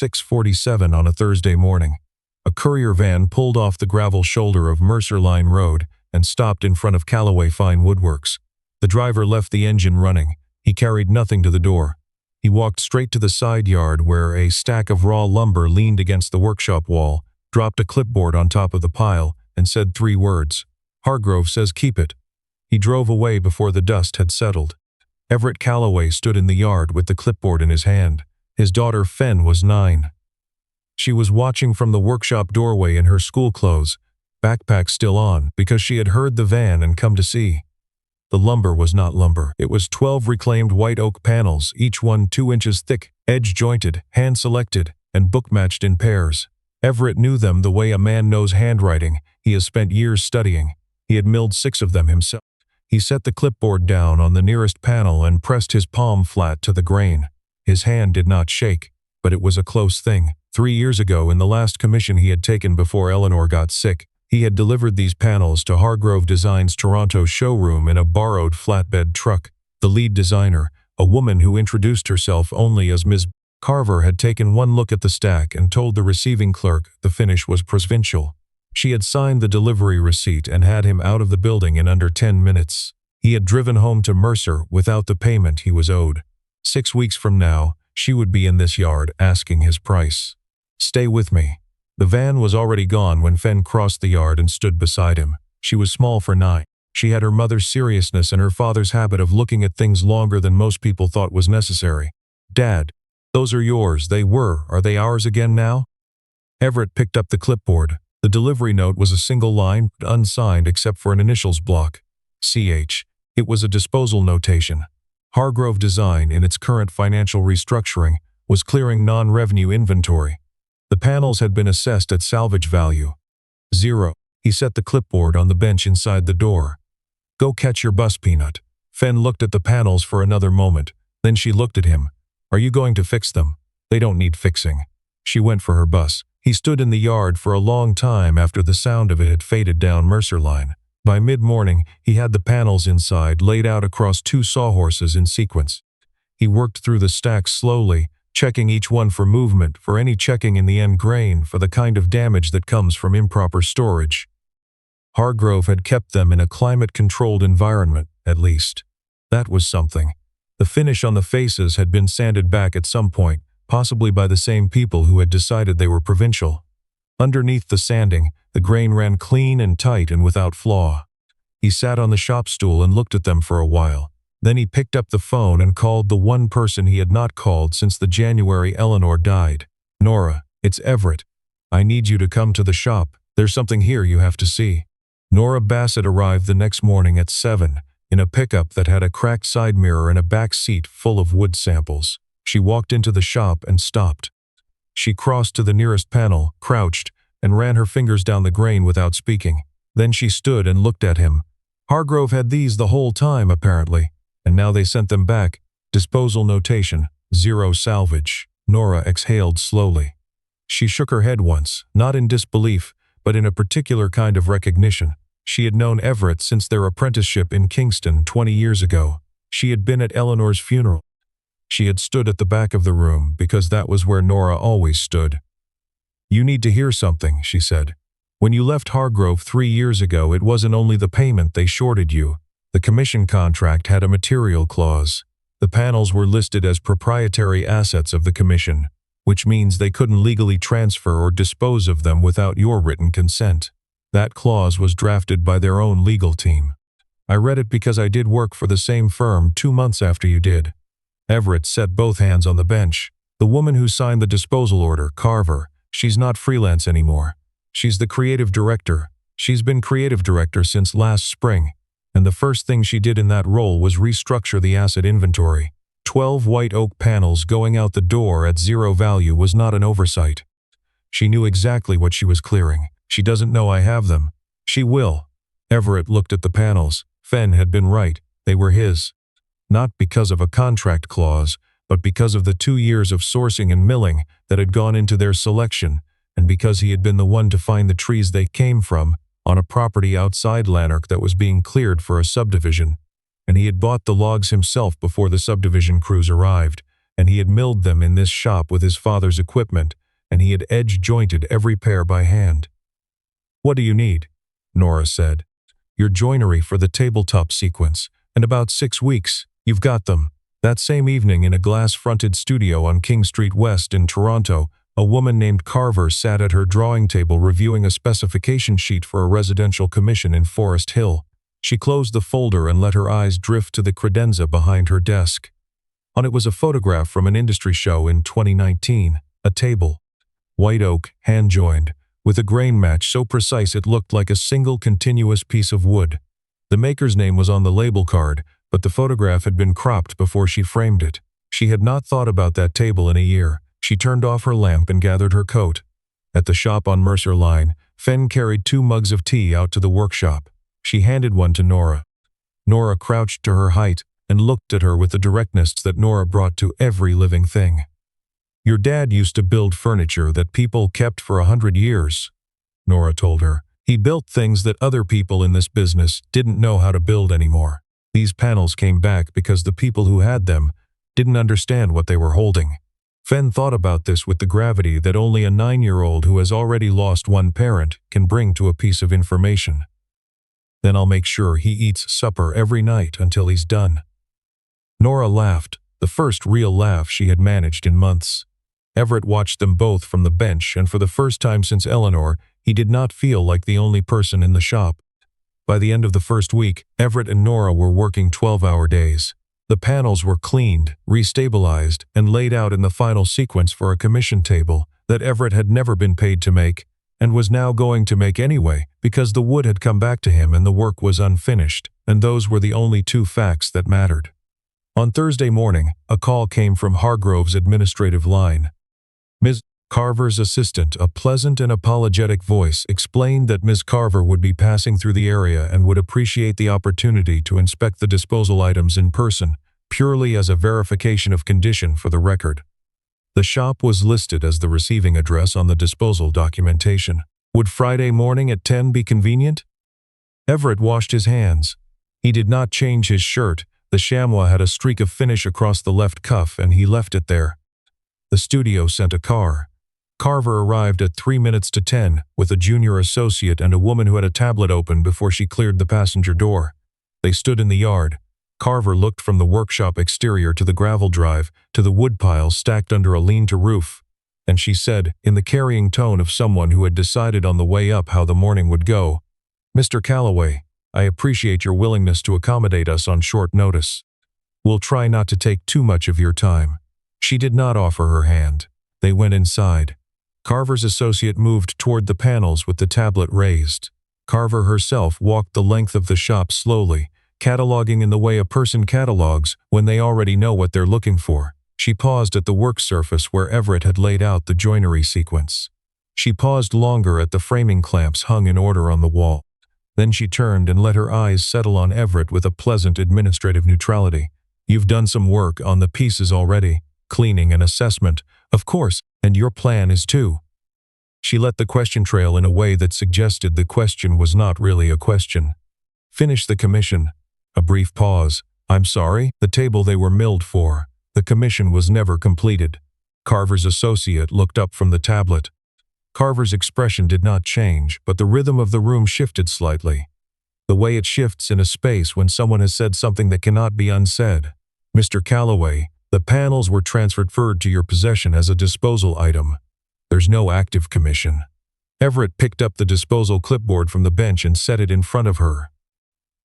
6:47 on a Thursday morning. A courier van pulled off the gravel shoulder of Mercer Line Road and stopped in front of Callaway Fine Woodworks. The driver left the engine running. He carried nothing to the door. He walked straight to the side yard where a stack of raw lumber leaned against the workshop wall, dropped a clipboard on top of the pile, and said 3 words. "Hargrove says keep it." He drove away before the dust had settled. Everett Callaway stood in the yard with the clipboard in his hand. His daughter Fen was 9. She was watching from the workshop doorway in her school clothes, backpack still on, because she had heard the van and come to see. The lumber was not lumber. It was 12 reclaimed white oak panels, each one 2 inches thick, edge-jointed, hand-selected, and book-matched in pairs. Everett knew them the way a man knows handwriting. He has spent years studying. He had milled 6 of them himself. He set the clipboard down on the nearest panel and pressed his palm flat to the grain. His hand did not shake, but it was a close thing. 3 years ago, in the last commission he had taken before Eleanor got sick, he had delivered these panels to Hargrove Design's Toronto showroom in a borrowed flatbed truck. The lead designer, a woman who introduced herself only as Ms. Carver, had taken one look at the stack and told the receiving clerk the finish was provincial. She had signed the delivery receipt and had him out of the building in under 10 minutes. He had driven home to Mercer without the payment he was owed. 6 weeks from now, she would be in this yard asking his price. "Stay with me." The van was already gone when Fen crossed the yard and stood beside him. She was small for 9. She had her mother's seriousness and her father's habit of looking at things longer than most people thought was necessary. "Dad, those are yours. They were. Are they ours again now?" Everett picked up the clipboard. The delivery note was a single line, unsigned except for an initials block. CH. It was a disposal notation. Hargrove Design, in its current financial restructuring, was clearing non-revenue inventory. The panels had been assessed at salvage value. 0. He set the clipboard on the bench inside the door. "Go catch your bus, Peanut." Fen looked at the panels for another moment. Then she looked at him. "Are you going to fix them?" "They don't need fixing." She went for her bus. He stood in the yard for a long time after the sound of it had faded down Mercer Line. By mid-morning, he had the panels inside laid out across 2 sawhorses in sequence. He worked through the stacks slowly, checking each one for movement, for any checking in the end grain, for the kind of damage that comes from improper storage. Hargrove had kept them in a climate-controlled environment, at least. That was something. The finish on the faces had been sanded back at some point, possibly by the same people who had decided they were provincial. Underneath the sanding, the grain ran clean and tight and without flaw. He sat on the shop stool and looked at them for a while. Then he picked up the phone and called the one person he had not called since the January Eleanor died. "Nora, it's Everett. I need you to come to the shop. There's something here you have to see." Nora Bassett arrived the next morning at 7, in a pickup that had a cracked side mirror and a back seat full of wood samples. She walked into the shop and stopped. She crossed to the nearest panel, crouched, and ran her fingers down the grain without speaking. Then she stood and looked at him. Hargrove had these the whole time, apparently, and now they sent them back. Disposal notation, 0 salvage. Nora exhaled slowly. She shook her head once, not in disbelief, but in a particular kind of recognition. She had known Everett since their apprenticeship in Kingston 20 years ago. She had been at Eleanor's funeral. She had stood at the back of the room because that was where Nora always stood. "You need to hear something," she said. "When you left Hargrove 3 years ago, it wasn't only the payment they shorted you. The commission contract had a material clause. The panels were listed as proprietary assets of the commission, which means they couldn't legally transfer or dispose of them without your written consent. That clause was drafted by their own legal team. I read it because I did work for the same firm 2 months after you did." Everett set both hands on the bench. "The woman who signed the disposal order, Carver, she's not freelance anymore. She's the creative director. She's been creative director since last spring, and the first thing she did in that role was restructure the asset inventory. 12 white oak panels going out the door at 0 value was not an oversight. She knew exactly what she was clearing. She doesn't know I have them. She will." Everett looked at the panels. Fen had been right. They were his. Not because of a contract clause, but because of the 2 years of sourcing and milling that had gone into their selection, and because he had been the one to find the trees they came from on a property outside Lanark that was being cleared for a subdivision, and he had bought the logs himself before the subdivision crews arrived, and he had milled them in this shop with his father's equipment, and he had edge-jointed every pair by hand. "What do you need?" Nora said. "Your joinery for the tabletop sequence. In about 6 weeks, you've got them." That same evening, in a glass-fronted studio on King Street West in Toronto, a woman named Carver sat at her drawing table reviewing a specification sheet for a residential commission in Forest Hill. She closed the folder and let her eyes drift to the credenza behind her desk. On it was a photograph from an industry show in 2019, a table. White oak, hand-joined, with a grain match so precise it looked like a single continuous piece of wood. The maker's name was on the label card, but the photograph had been cropped before she framed it. She had not thought about that table in a year. She turned off her lamp and gathered her coat. At the shop on Mercer Line, Fen carried 2 mugs of tea out to the workshop. She handed one to Nora. Nora crouched to her height and looked at her with the directness that Nora brought to every living thing. "Your dad used to build furniture that people kept for 100 years, Nora told her. "He built things that other people in this business didn't know how to build anymore. These panels came back because the people who had them didn't understand what they were holding." Fen thought about this with the gravity that only a 9-year-old who has already lost one parent can bring to a piece of information. "Then I'll make sure he eats supper every night until he's done." Nora laughed, the first real laugh she had managed in months. Everett watched them both from the bench, and for the first time since Eleanor, he did not feel like the only person in the shop. By the end of the first week, Everett and Nora were working 12-hour days. The panels were cleaned, restabilized, and laid out in the final sequence for a commission table that Everett had never been paid to make, and was now going to make anyway because the wood had come back to him and the work was unfinished, and those were the only 2 facts that mattered. On Thursday morning, a call came from Hargrove's administrative line. Ms. Carver's assistant, a pleasant and apologetic voice, explained that Ms. Carver would be passing through the area and would appreciate the opportunity to inspect the disposal items in person, purely as a verification of condition for the record. The shop was listed as the receiving address on the disposal documentation. Would Friday morning at 10 be convenient? Everett washed his hands. He did not change his shirt. The chamois had a streak of finish across the left cuff, and he left it there. The studio sent a car. Carver arrived at 3 minutes to 10 with a junior associate and a woman who had a tablet open before she cleared the passenger door. They stood in the yard. Carver looked from the workshop exterior to the gravel drive to the woodpile stacked under a lean-to roof, and she said, in the carrying tone of someone who had decided on the way up how the morning would go, "Mr. Calloway, I appreciate your willingness to accommodate us on short notice. We'll try not to take too much of your time." She did not offer her hand. They went inside. Carver's associate moved toward the panels with the tablet raised. Carver herself walked the length of the shop slowly, cataloging in the way a person catalogs when they already know what they're looking for. She paused at the work surface where Everett had laid out the joinery sequence. She paused longer at the framing clamps hung in order on the wall. Then she turned and let her eyes settle on Everett with a pleasant administrative neutrality. "You've done some work on the pieces already. Cleaning and assessment, of course, and your plan is too." She let the question trail in a way that suggested the question was not really a question. "Finish the commission." A brief pause. "I'm sorry, the table they were milled for. The commission was never completed." Carver's associate looked up from the tablet. Carver's expression did not change, but the rhythm of the room shifted slightly. The way it shifts in a space when someone has said something that cannot be unsaid. "Mr. Calloway, the panels were transferred to your possession as a disposal item. There's no active commission." Everett picked up the disposal clipboard from the bench and set it in front of her.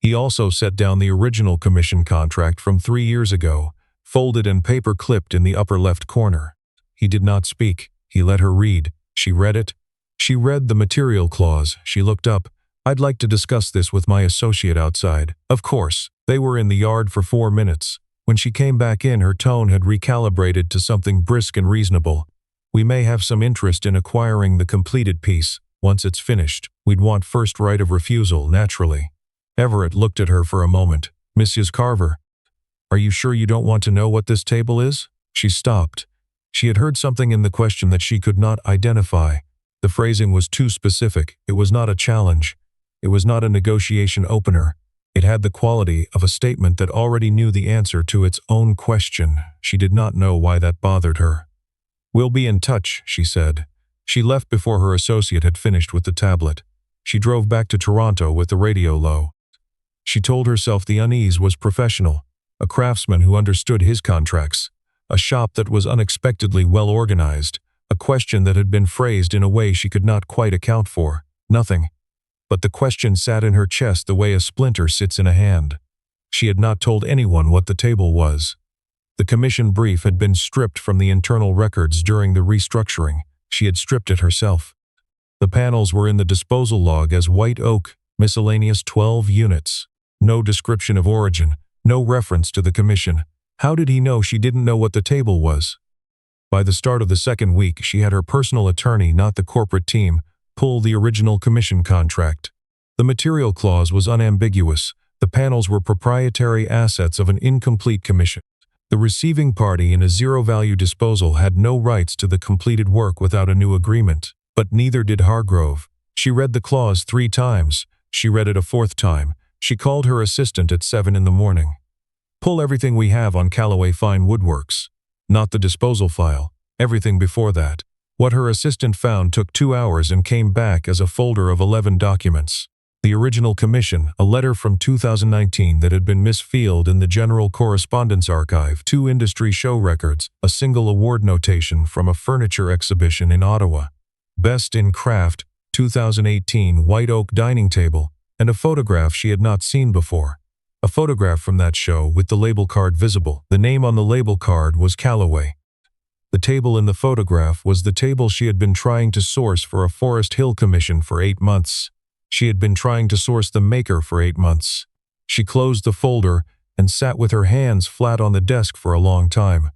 He also set down the original commission contract from 3 years ago, folded and paper-clipped in the upper left corner. He did not speak. He let her read. She read it. She read the material clause. She looked up. "I'd like to discuss this with my associate outside." Of course. They were in the yard for 4 minutes. When she came back in, her tone had recalibrated to something brisk and reasonable. "We may have some interest in acquiring the completed piece. Once it's finished, we'd want first right of refusal, naturally." Everett looked at her for a moment. "Mrs. Carver, are you sure you don't want to know what this table is?" She stopped. She had heard something in the question that she could not identify. The phrasing was too specific. It was not a challenge. It was not a negotiation opener. It had the quality of a statement that already knew the answer to its own question. She did not know why that bothered her. "We'll be in touch," she said. She left before her associate had finished with the tablet. She drove back to Toronto with the radio low. She told herself the unease was professional, a craftsman who understood his contracts, a shop that was unexpectedly well organized, a question that had been phrased in a way she could not quite account for. Nothing. But the question sat in her chest the way a splinter sits in a hand. She had not told anyone what the table was. The commission brief had been stripped from the internal records during the restructuring. She had stripped it herself. The panels were in the disposal log as white oak, miscellaneous 12 units. No description of origin, no reference to the commission. How did he know she didn't know what the table was? By the start of the second week, she had her personal attorney, not the corporate team, pull the original commission contract. The material clause was unambiguous. The panels were proprietary assets of an incomplete commission. The receiving party in a zero-value disposal had no rights to the completed work without a new agreement, but neither did Hargrove. She read the clause 3 times. She read it a 4th time. She called her assistant at 7 in the morning. "Pull everything we have on Callaway Fine Woodworks." Not the disposal file, everything before that. What her assistant found took 2 hours and came back as a folder of 11 documents. The original commission, a letter from 2019 that had been misfiled in the General Correspondence Archive, 2 industry show records, a single award notation from a furniture exhibition in Ottawa. Best in Craft, 2018 white oak dining table, and a photograph she had not seen before. A photograph from that show with the label card visible. The name on the label card was Callaway. The table in the photograph was the table she had been trying to source for a Forest Hill commission for 8 months. She had been trying to source the maker for 8 months. She closed the folder and sat with her hands flat on the desk for a long time.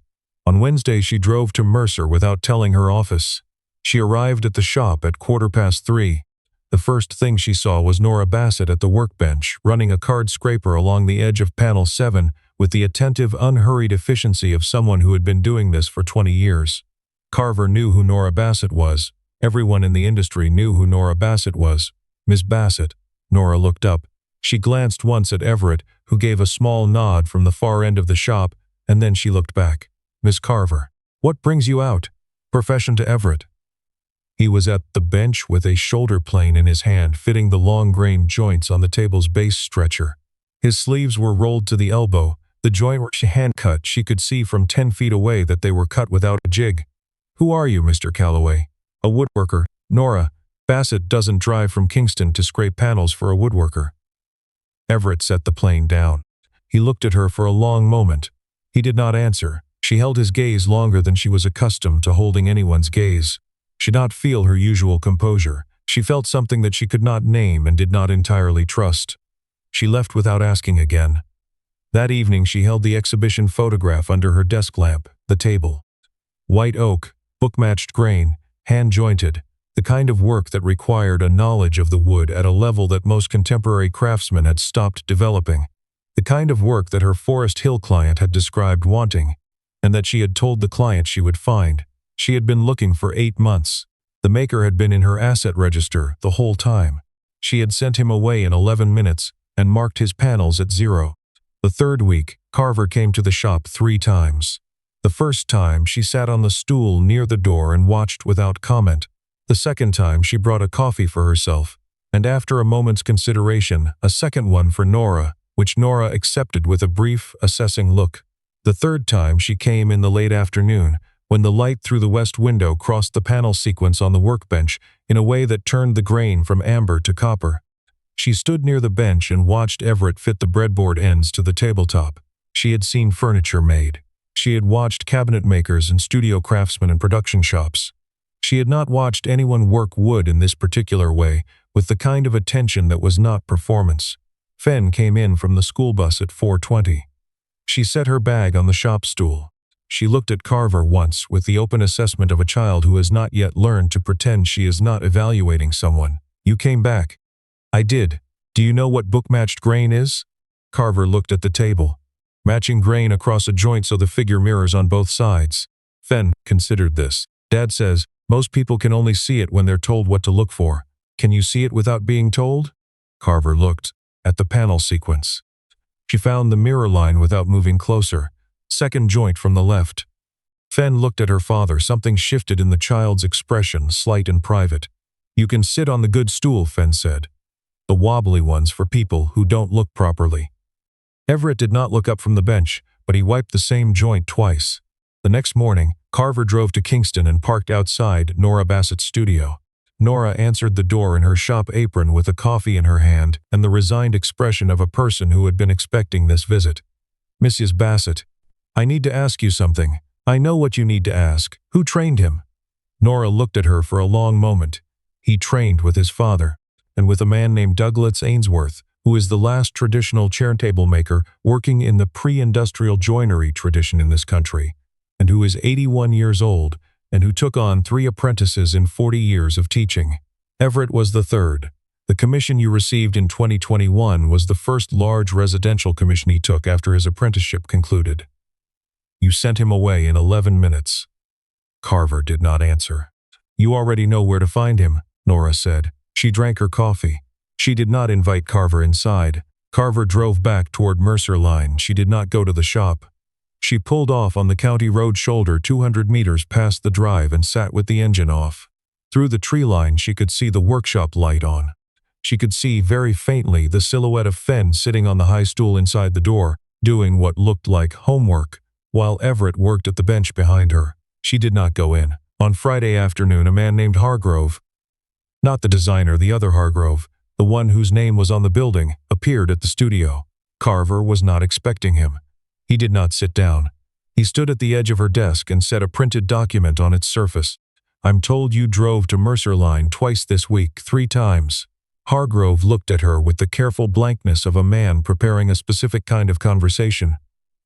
On Wednesday, she drove to Mercer without telling her office. She arrived at the shop at 3:15. The first thing she saw was Nora Bassett at the workbench, running a card scraper along the edge of panel 7 with the attentive, unhurried efficiency of someone who had been doing this for 20 years. Carver knew who Nora Bassett was. Everyone in the industry knew who Nora Bassett was. "Miss Bassett." Nora looked up. She glanced once at Everett, who gave a small nod from the far end of the shop, and then she looked back. "Miss Carver. What brings you out?" Profession to Everett. He was at the bench with a shoulder plane in his hand, fitting the long-grained joints on the table's base stretcher. His sleeves were rolled to the elbow. The joint were hand-cut. She could see from 10 feet away that they were cut without a jig. "Who are you, Mr. Callaway?" "A woodworker." "Nora Bassett doesn't drive from Kingston to scrape panels for a woodworker." Everett set the plane down. He looked at her for a long moment. He did not answer. She held his gaze longer than she was accustomed to holding anyone's gaze. She did not feel her usual composure. She felt something that she could not name and did not entirely trust. She left without asking again. That evening she held the exhibition photograph under her desk lamp, the table. White oak, book-matched grain, hand-jointed, the kind of work that required a knowledge of the wood at a level that most contemporary craftsmen had stopped developing. The kind of work that her Forest Hill client had described wanting, and that she had told the client she would find. She had been looking for 8 months. The maker had been in her asset register the whole time. She had sent him away in 11 minutes and marked his panels at 0. The third week, Carver came to the shop 3 times. The first time, she sat on the stool near the door and watched without comment. The second time, she brought a coffee for herself, and after a moment's consideration, a second one for Nora, which Nora accepted with a brief, assessing look. The third time, she came in the late afternoon, when the light through the west window crossed the panel sequence on the workbench in a way that turned the grain from amber to copper. She stood near the bench and watched Everett fit the breadboard ends to the tabletop. She had seen furniture made. She had watched cabinet makers and studio craftsmen in production shops. She had not watched anyone work wood in this particular way, with the kind of attention that was not performance. Fenn came in from the school bus at 4:20. She set her bag on the shop stool. She looked at Carver once with the open assessment of a child who has not yet learned to pretend she is not evaluating someone. "You came back." "I did. Do you know what book-matched grain is?" Carver looked at the table. "Matching grain across a joint so the figure mirrors on both sides." Fenn considered this. "Dad says, most people can only see it when they're told what to look for. Can you see it without being told?" Carver looked. at the panel sequence. She found the mirror line without moving closer. Second joint from the left. Fen looked at her father. Something shifted in the child's expression, slight and private. "You can sit on the good stool," Fen said. "The wobbly ones for people who don't look properly." Everett did not look up from the bench, but he wiped the same joint twice. The next morning, Carver drove to Kingston and parked outside Nora Bassett's studio. Nora answered the door in her shop apron with a coffee in her hand and the resigned expression of a person who had been expecting this visit. "Mrs. Bassett, I need to ask you something." "I know what you need to ask. Who trained him?" Nora looked at her for a long moment. "He trained with his father, and with a man named Douglas Ainsworth, who is the last traditional chair table maker working in the pre-industrial joinery tradition in this country, and who is 81 years old, and who took on 3 apprentices in 40 years of teaching. Everett was the third. The commission you received in 2021 was the first large residential commission he took after his apprenticeship concluded. You sent him away in 11 minutes. Carver did not answer. "You already know where to find him," Nora said. She drank her coffee. She did not invite Carver inside. Carver drove back toward Mercer Line. She did not go to the shop. She pulled off on the county road shoulder 200 meters past the drive and sat with the engine off. Through the tree line she could see the workshop light on. She could see very faintly the silhouette of Fen sitting on the high stool inside the door, doing what looked like homework, while Everett worked at the bench behind her. She did not go in. On Friday afternoon, a man named Hargrove, not the designer, the other Hargrove, the one whose name was on the building, appeared at the studio. Carver was not expecting him. He did not sit down. He stood at the edge of her desk and set a printed document on its surface. "I'm told you drove to Mercer Line twice this week, 3 times. Hargrove looked at her with the careful blankness of a man preparing a specific kind of conversation.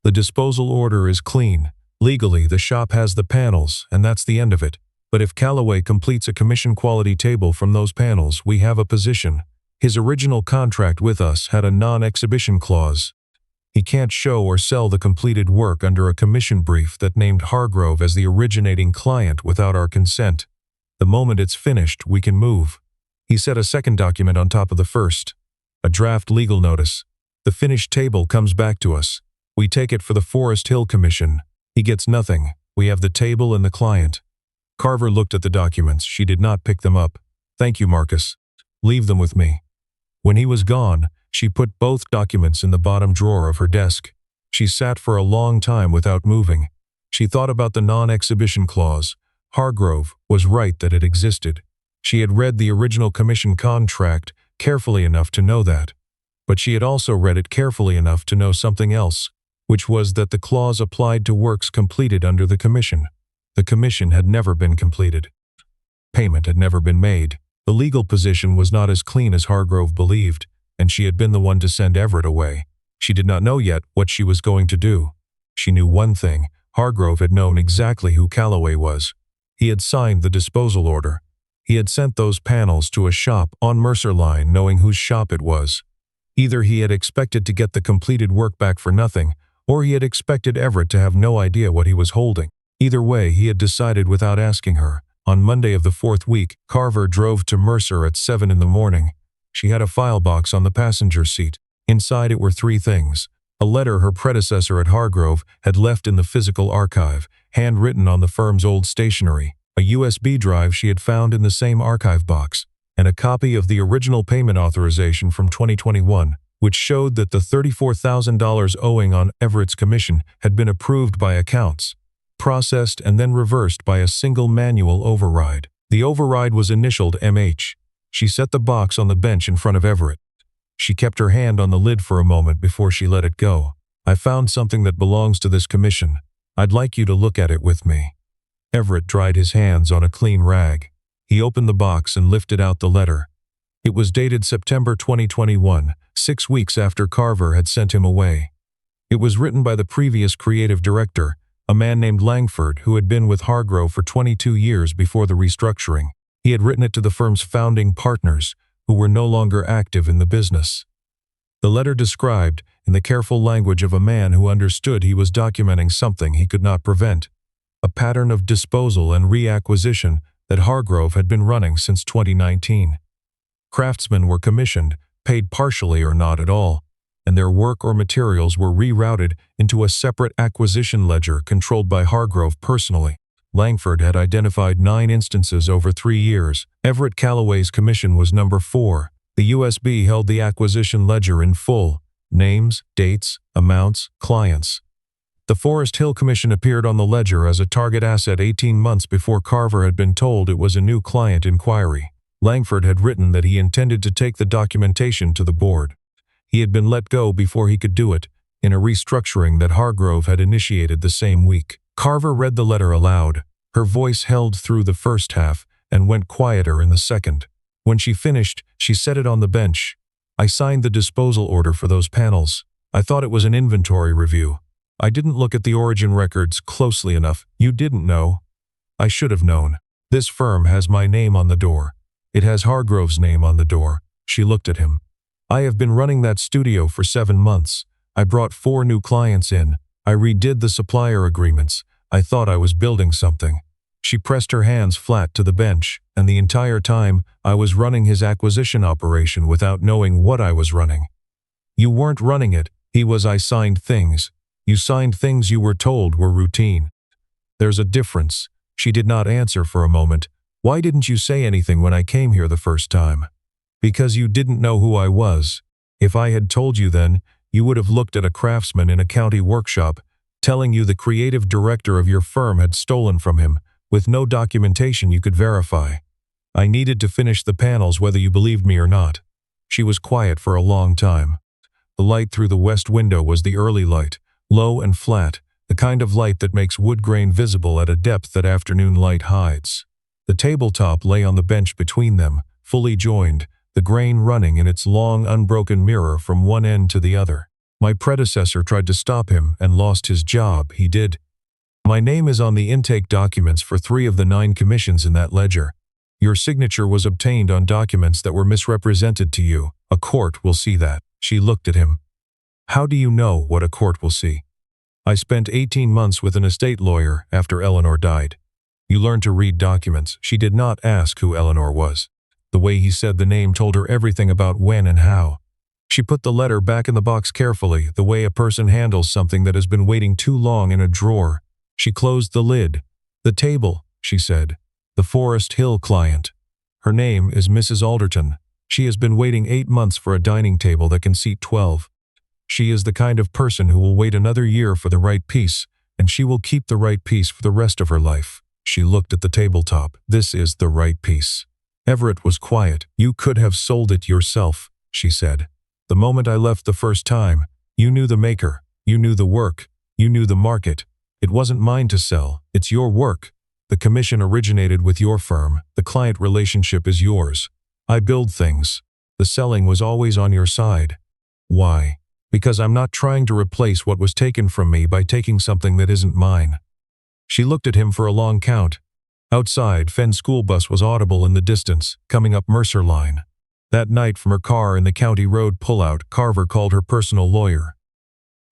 "The disposal order is clean. Legally, the shop has the panels, and that's the end of it. But if Callaway completes a commission quality table from those panels, we have a position. His original contract with us had a non-exhibition clause. He can't show or sell the completed work under a commission brief that named Hargrove as the originating client without our consent. The moment it's finished, we can move." He set a second document on top of the first. "A draft legal notice. The finished table comes back to us. We take it for the Forest Hill Commission. He gets nothing. We have the table and the client." Carver looked at the documents. She did not pick them up. "Thank you, Marcus. Leave them with me." When he was gone, she put both documents in the bottom drawer of her desk. She sat for a long time without moving. She thought about the non-exhibition clause. Hargrove was right that it existed. She had read the original commission contract carefully enough to know that. But she had also read it carefully enough to know something else, which was that the clause applied to works completed under the commission. The commission had never been completed. Payment had never been made. The legal position was not as clean as Hargrove believed, and she had been the one to send Everett away. She did not know yet what she was going to do. She knew one thing. Hargrove had known exactly who Callaway was. He had signed the disposal order. He had sent those panels to a shop on Mercer Line knowing whose shop it was. Either he had expected to get the completed work back for nothing, or he had expected Everett to have no idea what he was holding. Either way, he had decided without asking her. On Monday of the 4th week, Carver drove to Mercer at 7 in the morning. She had a file box on the passenger seat. Inside it were 3 things. A letter her predecessor at Hargrove had left in the physical archive, handwritten on the firm's old stationery, a USB drive she had found in the same archive box, and a copy of the original payment authorization from 2021, which showed that the $34,000 owing on Everett's commission had been approved by accounts, processed and then reversed by a single manual override. The override was initialed MH. She set the box on the bench in front of Everett. She kept her hand on the lid for a moment before she let it go. "I found something that belongs to this commission. I'd like you to look at it with me." Everett dried his hands on a clean rag. He opened the box and lifted out the letter. It was dated September 2021, 6 weeks after Carver had sent him away. It was written by the previous creative director, a man named Langford, who had been with Hargrove for 22 years before the restructuring. He had written it to the firm's founding partners, who were no longer active in the business. The letter described, in the careful language of a man who understood he was documenting something he could not prevent, a pattern of disposal and reacquisition that Hargrove had been running since 2019. Craftsmen were commissioned, paid partially or not at all, and their work or materials were rerouted into a separate acquisition ledger controlled by Hargrove personally. Langford had identified 9 instances over 3 years. Everett Callaway's commission was number 4. The USB held the acquisition ledger in full: names, dates, amounts, clients. The Forest Hill commission appeared on the ledger as a target asset 18 months before Carver had been told it was a new client inquiry. Langford had written that he intended to take the documentation to the board. He had been let go before he could do it, in a restructuring that Hargrove had initiated the same week. Carver read the letter aloud. Her voice held through the first half and went quieter in the second. When she finished, she set it on the bench. "I signed the disposal order for those panels. I thought it was an inventory review. I didn't look at the origin records closely enough. You didn't know. I should have known. This firm has my name on the door. It has Hargrove's name on the door." She looked at him. "I have been running that studio for 7 months. I brought 4 new clients in. I redid the supplier agreements. I thought I was building something." She pressed her hands flat to the bench, and the entire time I was running his acquisition operation without knowing what I was running. "You weren't running it." I signed things. "You signed things you were told were routine." "There's a difference." She did not answer for a moment. "Why didn't you say anything when I came here the first time?" "Because you didn't know who I was. If I had told you then, you would have looked at a craftsman in a county workshop, telling you the creative director of your firm had stolen from him, with no documentation you could verify. I needed to finish the panels whether you believed me or not." She was quiet for a long time. The light through the west window was the early light, low and flat, the kind of light that makes wood grain visible at a depth that afternoon light hides. The tabletop lay on the bench between them, fully joined, the grain running in its long, unbroken mirror from one end to the other. "My predecessor tried to stop him and lost his job. He did. My name is on the intake documents for 3 of the 9 commissions in that ledger. Your signature was obtained on documents that were misrepresented to you. A court will see that." She looked at him. "How do you know what a court will see?" "I spent 18 months with an estate lawyer after Eleanor died." "You learned to read documents." She did not ask who Eleanor was. The way he said the name told her everything about when and how. She put the letter back in the box carefully, the way a person handles something that has been waiting too long in a drawer. She closed the lid. "The table," she said. "The Forest Hill client. Her name is Mrs. Alderton. She has been waiting 8 months for a dining table that can seat 12. She is the kind of person who will wait another year for the right piece, and she will keep the right piece for the rest of her life." She looked at the tabletop. "This is the right piece." Everett was quiet. "You could have sold it yourself," she said. "The moment I left the first time, you knew the maker, you knew the work, you knew the market. It wasn't mine to sell. It's your work. The commission originated with your firm. The client relationship is yours. I build things. The selling was always on your side." "Why?" "Because I'm not trying to replace what was taken from me by taking something that isn't mine." She looked at him for a long count. Outside, Fenn's school bus was audible in the distance, coming up Mercer Line. That night from her car in the county road pullout, Carver called her personal lawyer.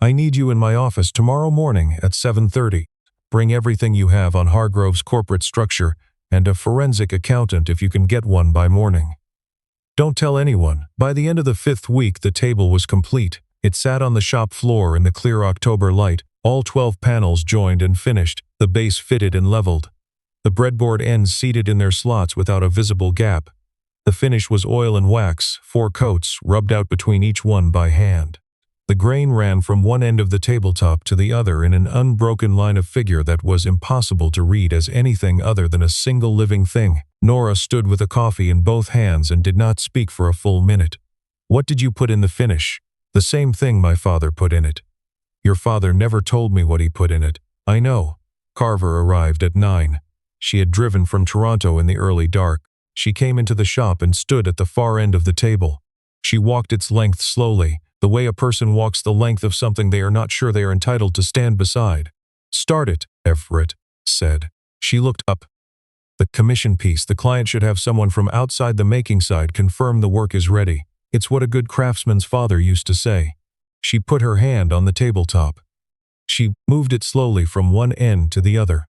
"I need you in my office tomorrow morning at 7:30. Bring everything you have on Hargrove's corporate structure and a forensic accountant if you can get one by morning. Don't tell anyone." By the end of the 5th week, the table was complete. It sat on the shop floor in the clear October light, all 12 panels joined and finished, the base fitted and leveled. The breadboard ends seated in their slots without a visible gap. The finish was oil and wax, 4 coats, rubbed out between each one by hand. The grain ran from one end of the tabletop to the other in an unbroken line of figure that was impossible to read as anything other than a single living thing. Nora stood with a coffee in both hands and did not speak for a full minute. "What did you put in the finish?" "The same thing my father put in it." "Your father never told me what he put in it." "I know." Carver arrived at 9. She had driven from Toronto in the early dark. She came into the shop and stood at the far end of the table. She walked its length slowly, the way a person walks the length of something they are not sure they are entitled to stand beside. "Start it," Everett said. She looked up. "The commission piece, the client should have someone from outside the making side confirm the work is ready. It's what a good craftsman's father used to say." She put her hand on the tabletop. She moved it slowly from one end to the other.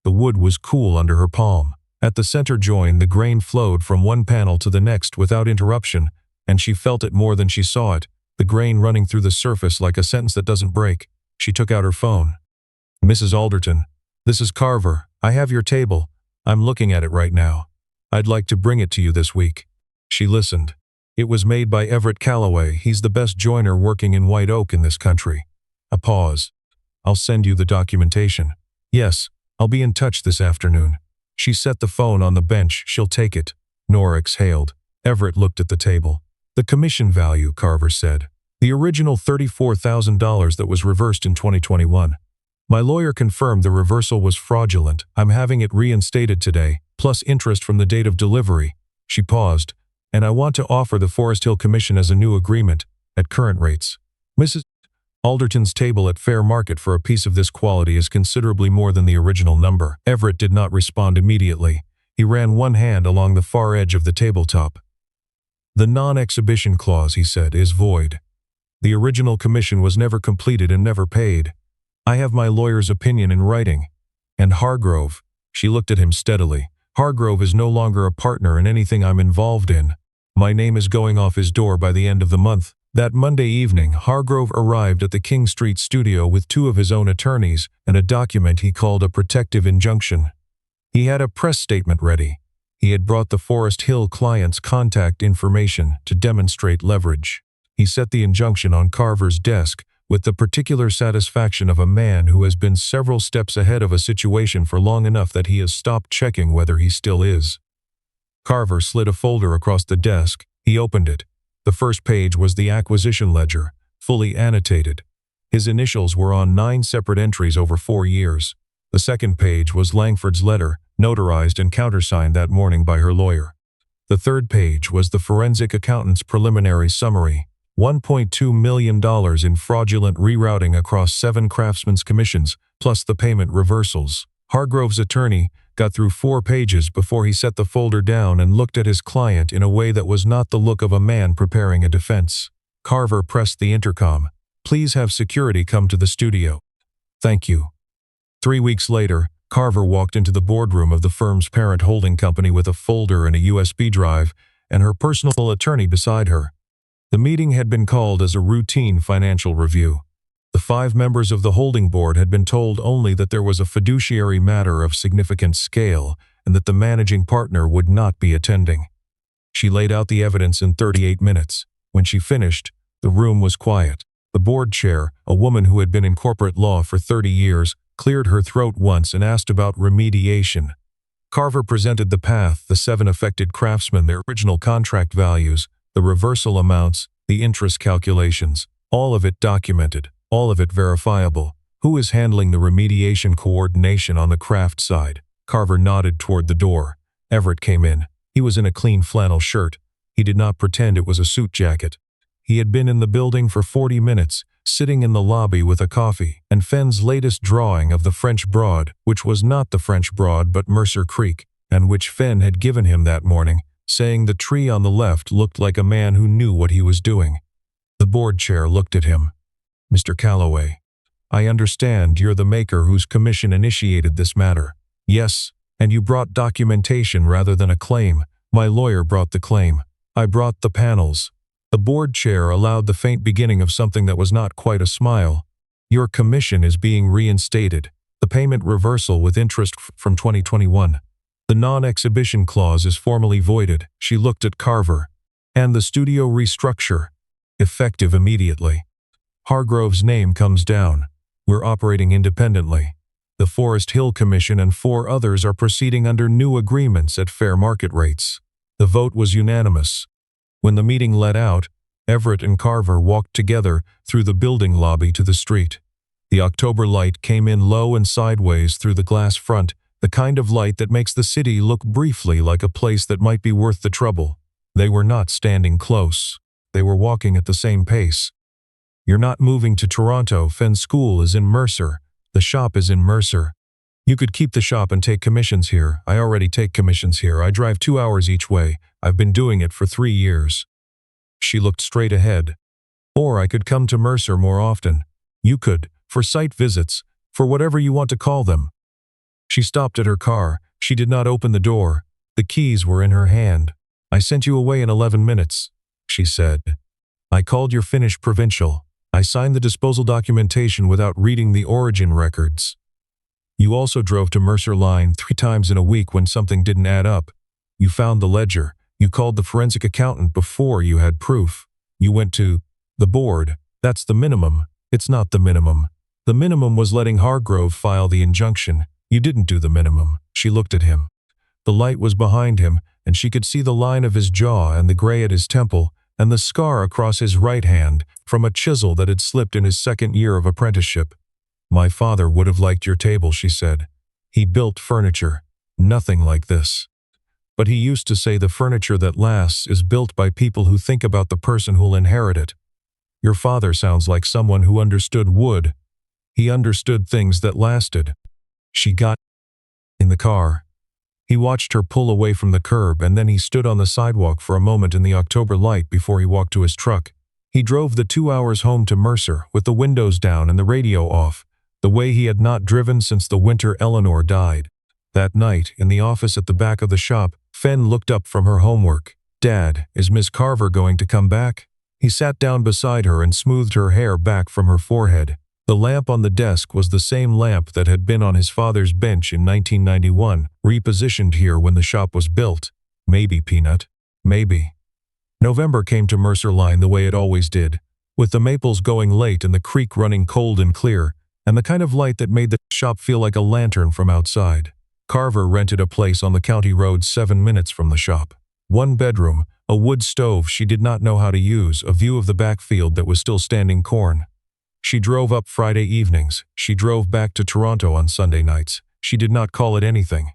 The wood was cool under her palm. At the center join, the grain flowed from one panel to the next without interruption, and she felt it more than she saw it, the grain running through the surface like a sentence that doesn't break. She took out her phone. "Mrs. Alderton, this is Carver. I have your table. I'm looking at it right now. I'd like to bring it to you this week." She listened. "It was made by Everett Calloway. He's the best joiner working in White Oak in this country." A pause. "I'll send you the documentation." "Yes, I'll be in touch this afternoon." She set the phone on the bench. "She'll take it." Nora exhaled. Everett looked at the table. "The commission value," Carver said. "The original $34,000 that was reversed in 2021. My lawyer confirmed the reversal was fraudulent. I'm having it reinstated today, plus interest from the date of delivery." She paused. "And I want to offer the Forest Hill Commission as a new agreement, at current rates. Mrs. Alderton's table at fair market for a piece of this quality is considerably more than the original number." Everett did not respond immediately. He ran one hand along the far edge of the tabletop. "The non-exhibition clause," he said, "is void. The original commission was never completed and never paid. I have my lawyer's opinion in writing. And Hargrove," she looked at him steadily, "Hargrove is no longer a partner in anything I'm involved in. My name is going off his door by the end of the month." That Monday evening, Hargrove arrived at the King Street studio with two of his own attorneys and a document he called a protective injunction. He had a press statement ready. He had brought the Forest Hill client's contact information to demonstrate leverage. He set the injunction on Carver's desk with the particular satisfaction of a man who has been several steps ahead of a situation for long enough that he has stopped checking whether he still is. Carver slid a folder across the desk. He opened it. The first page was the acquisition ledger, fully annotated. His initials were on 9 separate entries over 4 years. The second page was Langford's letter, notarized and countersigned that morning by her lawyer. The third page was the forensic accountant's preliminary summary, $1.2 million in fraudulent rerouting across 7 craftsmen's commissions, plus the payment reversals. Hargrove's attorney got through 4 pages before he set the folder down and looked at his client in a way that was not the look of a man preparing a defense. Carver pressed the intercom. "Please have security come to the studio." "Thank you." 3 weeks later, Carver walked into the boardroom of the firm's parent holding company with a folder and a USB drive, and her personal attorney beside her. The meeting had been called as a routine financial review. The 5 members of the holding board had been told only that there was a fiduciary matter of significant scale and that the managing partner would not be attending. She laid out the evidence in 38 minutes. When she finished, the room was quiet. The board chair, a woman who had been in corporate law for 30 years, cleared her throat once and asked about remediation. Carver presented the path, the 7 affected craftsmen, their original contract values, the reversal amounts, the interest calculations, all of it documented. All of it verifiable. "Who is handling the remediation coordination on the craft side?" Carver nodded toward the door. Everett came in. He was in a clean flannel shirt. He did not pretend it was a suit jacket. He had been in the building for 40 minutes, sitting in the lobby with a coffee, and Fenn's latest drawing of the French Broad, which was not the French Broad but Mercer Creek, and which Fenn had given him that morning, saying the tree on the left looked like a man who knew what he was doing. The board chair looked at him. "Mr. Calloway, I understand you're the maker whose commission initiated this matter." "Yes, and you brought documentation rather than a claim." "My lawyer brought the claim. I brought the panels." The board chair allowed the faint beginning of something that was not quite a smile. "Your commission is being reinstated. The payment reversal with interest from 2021. The non-exhibition clause is formally voided." She looked at Carver. "And the studio restructure. Effective immediately. Hargrove's name comes down. We're operating independently. The Forest Hill Commission and 4 others are proceeding under new agreements at fair market rates." The vote was unanimous. When the meeting let out, Everett and Carver walked together through the building lobby to the street. The October light came in low and sideways through the glass front, the kind of light that makes the city look briefly like a place that might be worth the trouble. They were not standing close. They were walking at the same pace. "You're not moving to Toronto. Fenn's school is in Mercer. The shop is in Mercer. You could keep the shop and take commissions here." "I already take commissions here. I drive 2 hours each way. I've been doing it for 3 years." She looked straight ahead. "Or I could come to Mercer more often." "You could, for site visits, for whatever you want to call them." She stopped at her car. She did not open the door. The keys were in her hand. "I sent you away in 11 minutes. she said. I called your Finnish provincial. I signed the disposal documentation without reading the origin records. You also drove to Mercer Line 3 times in a week when something didn't add up. You found the ledger. You called the forensic accountant before you had proof. You went to the board. That's the minimum. It's not the minimum. The minimum was letting Hargrove file the injunction. You didn't do the minimum. She looked at him. The light was behind him, and she could see the line of his jaw and the gray at his temple, and the scar across his right hand from a chisel that had slipped in his second year of apprenticeship. My father would have liked your table, she said. He built furniture. Nothing like this. But he used to say the furniture that lasts is built by people who think about the person who'll inherit it. Your father sounds like someone who understood wood. He understood things that lasted. She got in the car. He watched her pull away from the curb, and then he stood on the sidewalk for a moment in the October light before he walked to his truck. He drove the 2 hours home to Mercer with the windows down and the radio off, the way he had not driven since the winter Eleanor died. That night, in the office at the back of the shop, Fen looked up from her homework. Dad, is Miss Carver going to come back? He sat down beside her and smoothed her hair back from her forehead. The lamp on the desk was the same lamp that had been on his father's bench in 1991, repositioned here when the shop was built. Maybe, Peanut. Maybe. November came to Mercer Line the way it always did, with the maples going late and the creek running cold and clear, and the kind of light that made the shop feel like a lantern from outside. Carver rented a place on the county road 7 minutes from the shop. 1 bedroom, a wood stove she did not know how to use, a view of the backfield that was still standing corn. She drove up Friday evenings. She drove back to Toronto on Sunday nights. She did not call it anything.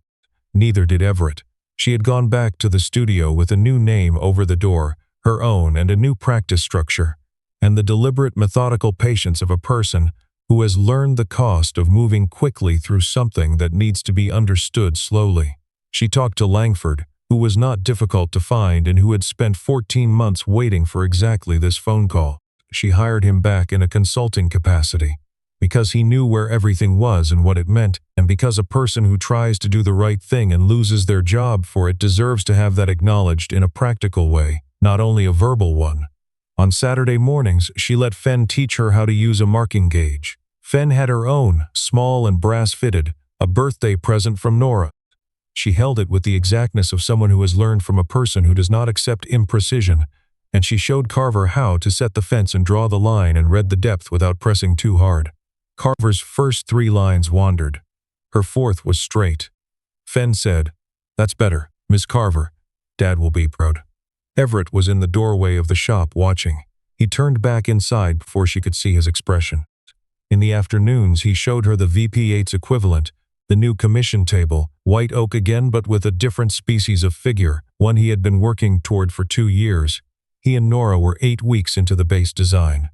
Neither did Everett. She had gone back to the studio with a new name over the door, her own, and a new practice structure, and the deliberate, methodical patience of a person who has learned the cost of moving quickly through something that needs to be understood slowly. She talked to Langford, who was not difficult to find and who had spent 14 months waiting for exactly this phone call. She hired him back in a consulting capacity, because he knew where everything was and what it meant, and because a person who tries to do the right thing and loses their job for it deserves to have that acknowledged in a practical way, not only a verbal one. On Saturday mornings, she let Fen teach her how to use a marking gauge. Fen had her own, small and brass-fitted, a birthday present from Nora. She held it with the exactness of someone who has learned from a person who does not accept imprecision, and she showed Carver how to set the fence and draw the line and read the depth without pressing too hard. Carver's first 3 lines wandered. Her 4th was straight. Fen said, "That's better, Miss Carver. Dad will be proud." Everett was in the doorway of the shop watching. He turned back inside before she could see his expression. In the afternoons, he showed her the VP8's equivalent, the new commission table, white oak again but with a different species of figure, one he had been working toward for 2 years. He and Nora were 8 weeks into the base design.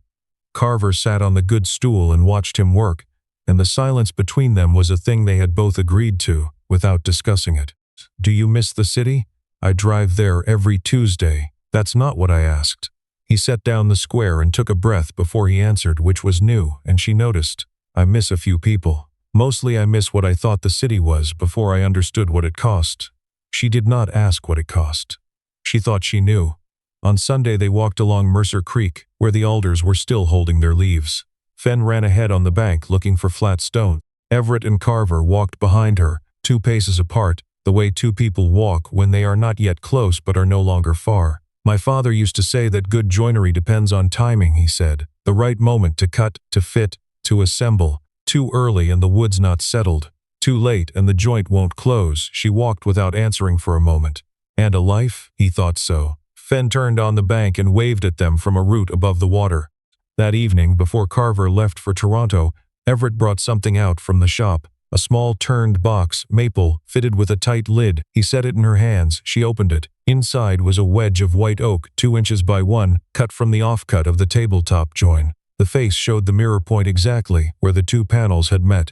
Carver sat on the good stool and watched him work, and the silence between them was a thing they had both agreed to, without discussing it. "Do you miss the city? I drive there every Tuesday." "That's not what I asked." He set down the square and took a breath before he answered, which was new, and she noticed. "I miss a few people. Mostly I miss what I thought the city was before I understood what it cost." She did not ask what it cost. She thought she knew. On Sunday they walked along Mercer Creek, where the alders were still holding their leaves. Fen ran ahead on the bank looking for flat stone. Everett and Carver walked behind her, 2 paces apart, the way 2 people walk when they are not yet close but are no longer far. "My father used to say that good joinery depends on timing," he said. "The right moment to cut, to fit, to assemble. Too early and the wood's not settled. Too late and the joint won't close." She walked without answering for a moment. And a life? He thought so. Fen turned on the bank and waved at them from a root above the water. That evening, before Carver left for Toronto, Everett brought something out from the shop. A small turned box, maple, fitted with a tight lid. He set it in her hands. She opened it. Inside was a wedge of white oak, 2 inches by 1, cut from the offcut of the tabletop join. The face showed the mirror point exactly where the 2 panels had met.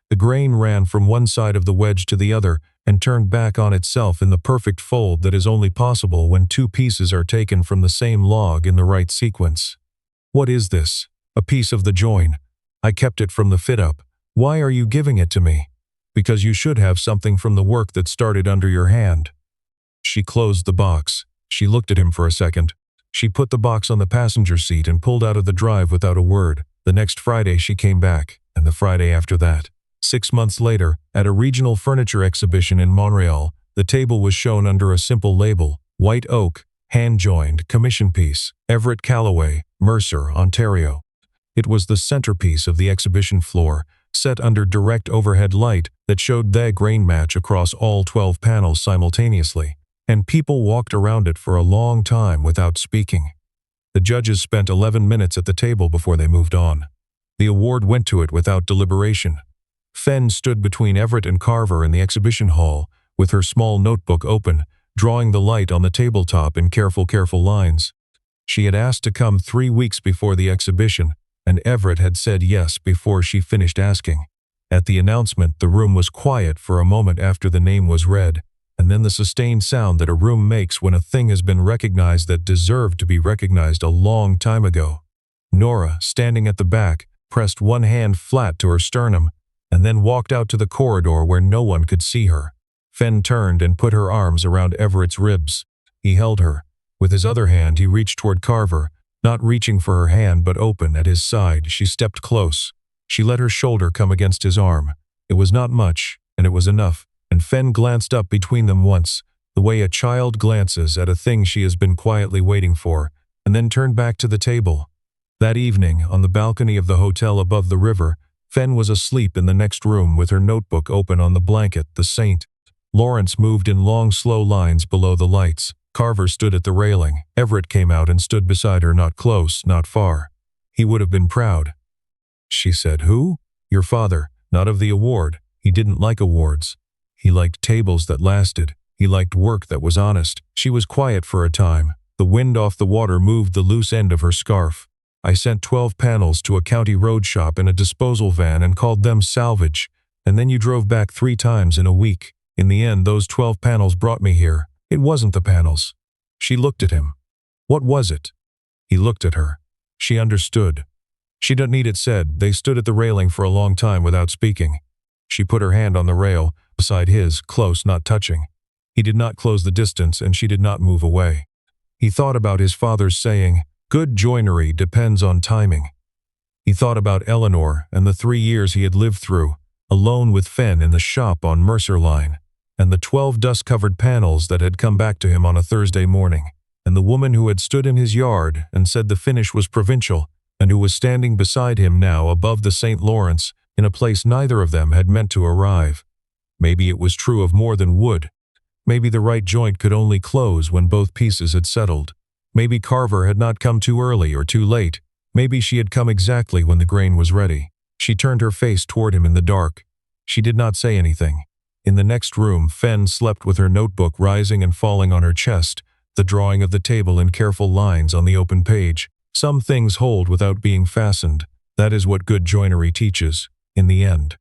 The grain ran from one side of the wedge to the other and turned back on itself in the perfect fold that is only possible when 2 pieces are taken from the same log in the right sequence. "What is this?" "A piece of the join. I kept it from the fit-up." "Why are you giving it to me?" "Because you should have something from the work that started under your hand." She closed the box. She looked at him for a second. She put the box on the passenger seat and pulled out of the drive without a word. The next Friday she came back, and the Friday after that. 6 months later, at a regional furniture exhibition in Montreal, the table was shown under a simple label, white oak, hand-joined, commission piece, Everett Callaway, Mercer, Ontario. It was the centerpiece of the exhibition floor, set under direct overhead light that showed the grain match across all 12 panels simultaneously, and people walked around it for a long time without speaking. The judges spent 11 minutes at the table before they moved on. The award went to it without deliberation. Fenn stood between Everett and Carver in the exhibition hall, with her small notebook open, drawing the light on the tabletop in careful lines. She had asked to come 3 weeks before the exhibition, and Everett had said yes before she finished asking. At the announcement, the room was quiet for a moment after the name was read, and then the sustained sound that a room makes when a thing has been recognized that deserved to be recognized a long time ago. Nora, standing at the back, pressed one hand flat to her sternum, and then walked out to the corridor where no one could see her. Fenn turned and put her arms around Everett's ribs. He held her. With his other hand, he reached toward Carver, not reaching for her hand but open at his side. She stepped close. She let her shoulder come against his arm. It was not much, and it was enough, and Fenn glanced up between them once, the way a child glances at a thing she has been quietly waiting for, and then turned back to the table. That evening, on the balcony of the hotel above the river, Fenn was asleep in the next room with her notebook open on the blanket, the saint. Lawrence moved in long, slow lines below the lights. Carver stood at the railing. Everett came out and stood beside her, not close, not far. He would have been proud. She said, "Who?" "Your father. Not of the award. He didn't like awards. He liked tables that lasted. He liked work that was honest." She was quiet for a time. The wind off the water moved the loose end of her scarf. "I sent 12 panels to a county road shop in a disposal van and called them salvage, and then you drove back 3 times in a week. In the end, those 12 panels brought me here. It wasn't the panels." She looked at him. "What was it?" He looked at her. She understood. She didn't need it said. They stood at the railing for a long time without speaking. She put her hand on the rail, beside his, close, not touching. He did not close the distance, and she did not move away. He thought about his father's saying, "Good joinery depends on timing." He thought about Eleanor and the 3 years he had lived through, alone with Fenn in the shop on Mercer Line, and the 12 dust-covered panels that had come back to him on a Thursday morning, and the woman who had stood in his yard and said the finish was provincial, and who was standing beside him now above the St. Lawrence in a place neither of them had meant to arrive. Maybe it was true of more than wood. Maybe the right joint could only close when both pieces had settled. Maybe Carver had not come too early or too late. Maybe she had come exactly when the grain was ready. She turned her face toward him in the dark. She did not say anything. In the next room, Fenn slept with her notebook rising and falling on her chest, the drawing of the table in careful lines on the open page. Some things hold without being fastened. That is what good joinery teaches, in the end.